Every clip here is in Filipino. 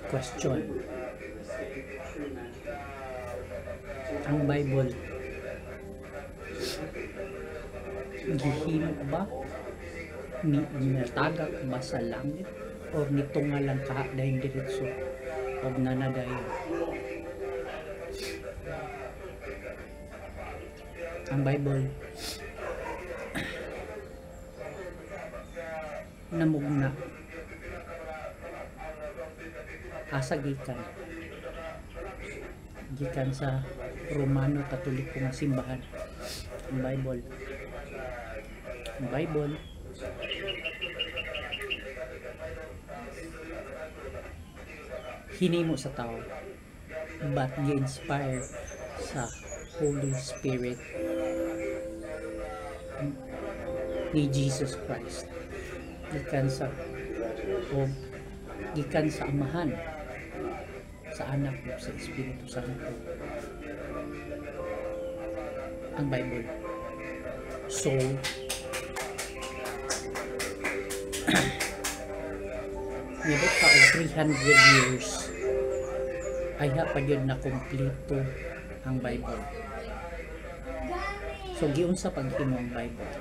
Question. Ang Bible gihimo ba ni natagak ba sa langit o nitungalan ka dahil diretso o nanadayon? Ang Bible namugna asa gikan sa Romano Katoliko nga simbahan. Ang Bible hinimo sa tao but gi-inspire sa Holy Spirit ni Jesus Christ gikan sa Amahan, sa Anak o sa Espiritu Santo ang Bible. So nabot pa og 300 years ay pa yun na kompleto ang Bible. So giunsa paghimo ang Bible?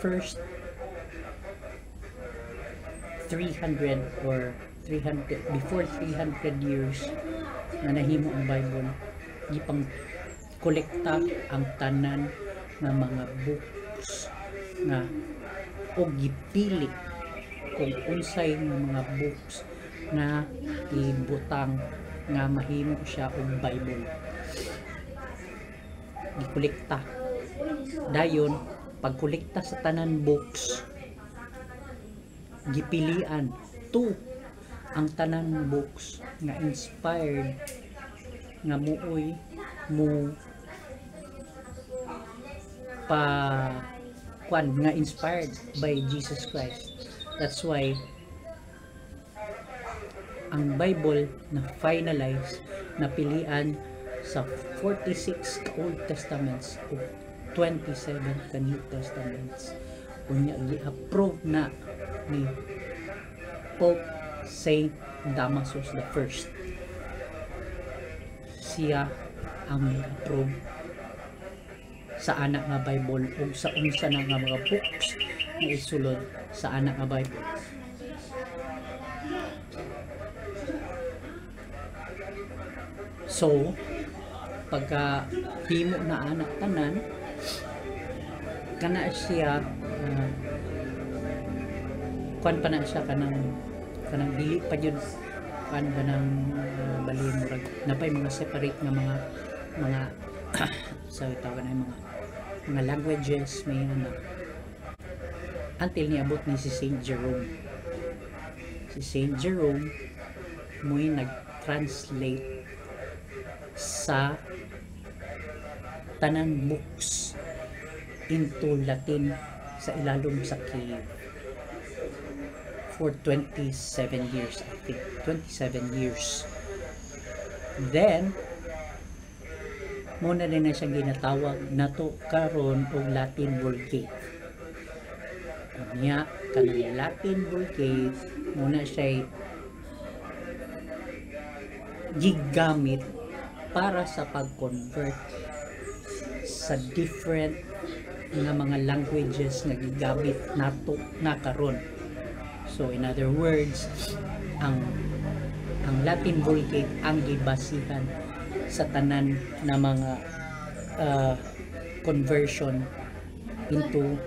First 300 or 300 before 300 years na nahimo ang Bible, gipang kolekta ang tanan nga mga books nga o gipili kung unsay nga mga books na ibutang nga mahimo siya og Bible. Gikolekta dayon pagkolekta sa tanan books gipilian to ang tanan books nga inspired nga muuy mo pa kwan nga inspired by Jesus Christ. That's why ang Bible na finalize na pilian sa 46 ka Old Testaments o 27 ka New Testaments unya gi-approve na ni Pope Saint Damasus I. Siya ang approve sa anak nga Bible o sa unsa na nga mga books na isulod sa anak nga Bible. So pagka himo na anak tanan kana siya kuan pa na siya kanang dili pa jud kuan kanang balhin murag napay mga separate nga mga sa tawag na mga languages may na until niabot ni si Saint Jerome. Si Saint Jerome mo'y nag-translate sa tanan books into Latin sa ilalom sa cave for 27 years, I think 27 years. Then muna din na siyang ginatawag nato karon og Latin Vulgate. Kanya kanang Latin Vulgate muna siya gigamit para sa pag-convert sa different nga mga languages nga gigamit nato na karon. So in other words, ang Latin Vulgate ang gibasihan sa tanan na mga conversion into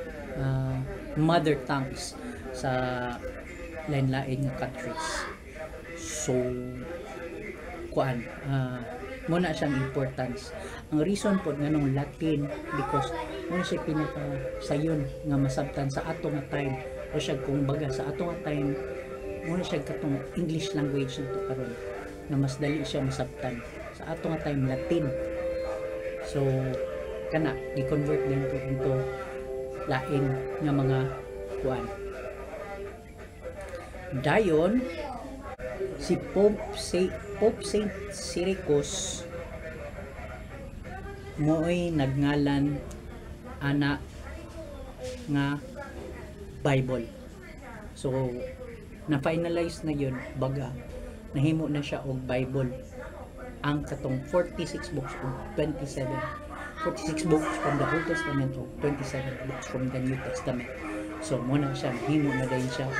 mother tongues sa lain-lain nga countries. So kuan muna siyang importance. Ang reason po nga nung Latin because muna siya pinaka sayon nga masabtan sa ato nga time o siya kung baga sa ato nga time muna siya katong English language nito karon na mas dali siya masabtan sa ato nga time Latin. So kana i-convert din to into lain nga mga kuan. Dayon si Pope Saint Cyricus mo'y nagngalan ana nga Bible. So na-finalize na yun, baga nahimo na siya og Bible ang katong 46 books o 46 books from the Old Testament o 27 books from the New Testament. So muna siya, himo na din siya o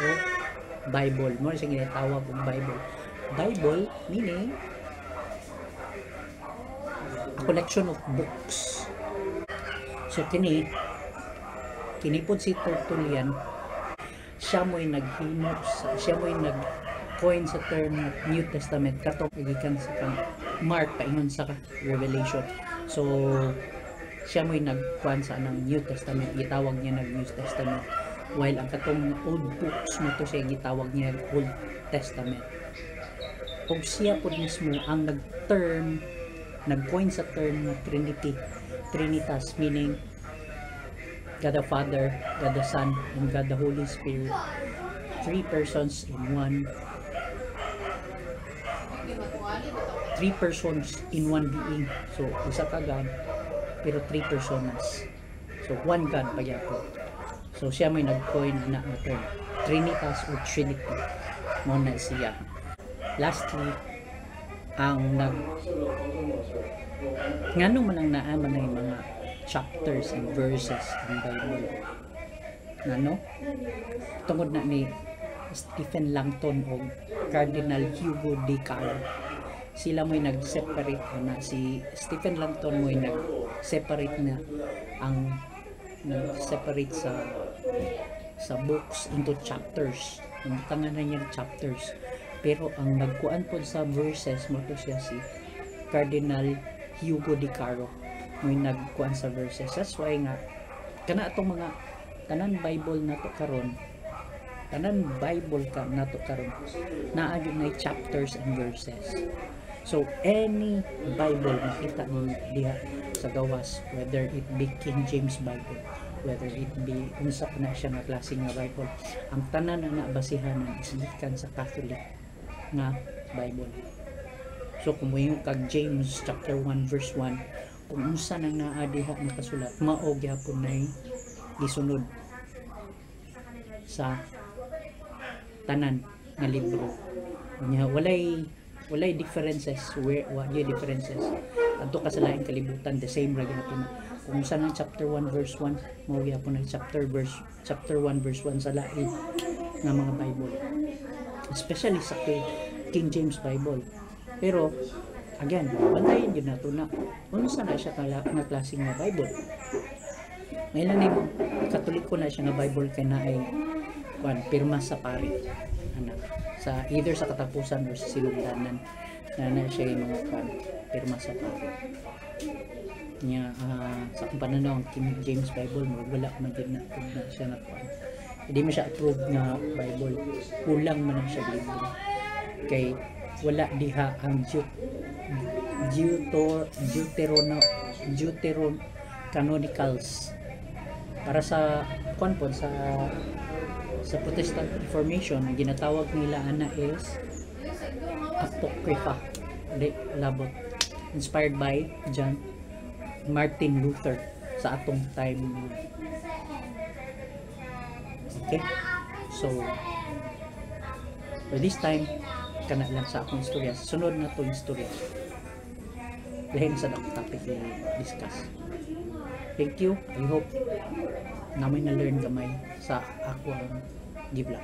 Bible. Muna siya ginatawag og Bible. Bible meaning a collection of books. So kini po si Tertullian, siya mo'y naghimo, siya mo'y nag-coin sa term New Testament katong gikan sa kang Mark paingon sa Revelation. So siya mo'y nagkuan sa ng New Testament, gitawag niya ng New Testament, while ang katong old books mo to siya gitawag niya Old Testament. Kung siya po mismo ang nag-coin sa term na Trinity, Trinitas, meaning God the Father, God the Son, and God the Holy Spirit, 3 persons in one, 3 persons in one being. So isa ka God pero 3 personas, so one God pa yapo. So siya may nag-coin na term Trinitas or Trinity mo na siya. Lastly, ang ngano man ang naaman na yung mga chapters and verses ng Bible, ngano tungod na ni Stephen Langton o Cardinal Hugo de Caro. Sila mo'y nag-separate na, si Stephen Langton mo'y nag-separate na ang nag-separate sa books into chapters. Ang tangan na niya chapters, pero ang nagkuan po sa verses mo to siya si Cardinal Hugo de Caro, may nagkuan sa verses. That's why nga kana atong mga tanan Bible nato karon, tanan Bible ka nato karon naa gyud na chapters and verses. So any Bible makita mo diha sa gawas, whether it be King James Bible, whether it be unsa na siya nga klase nga Bible, ang tanan na nabasihanan is gikan sa Catholic nga Bible. So kung mo kag James chapter 1 verse 1, kung unsa nang naa diha nakasulat, mao gyapon nay gisunod sa tanan nga libro. Nya walay differences, walay differences. Adto ka sa laing kalibutan, the same ra gyapon. Kung unsa nang chapter 1 verse 1, mao gyapon nay chapter 1 verse 1 sa laing nga mga Bible. Especially sa King James Bible. Pero again, bantayan yun nato na unsa na siya nga klase nga Bible. Ngayon ni Katoliko na siya nga Bible kay na ay pirma sa pari sa either sa katapusan or sa silugdanan na siya yung mga pirma sa pari niya. Sa pananaw ang King James Bible mo wala man din na siya na hindi mo siya approved nga Bible, kulang man siya libro kay wala diha ang Deuterocanonicals para sa konpon sa Protestant Reformation. Ang ginatawag nila ana is Apocrypha, labot, inspired by John Martin Luther sa atong time. Okay, so for this time kana lang sa akong istorya. Sunod na to istorya lahin sa topic na discuss. Thank you. I hope namin na learn gamay sa ako ang gibla.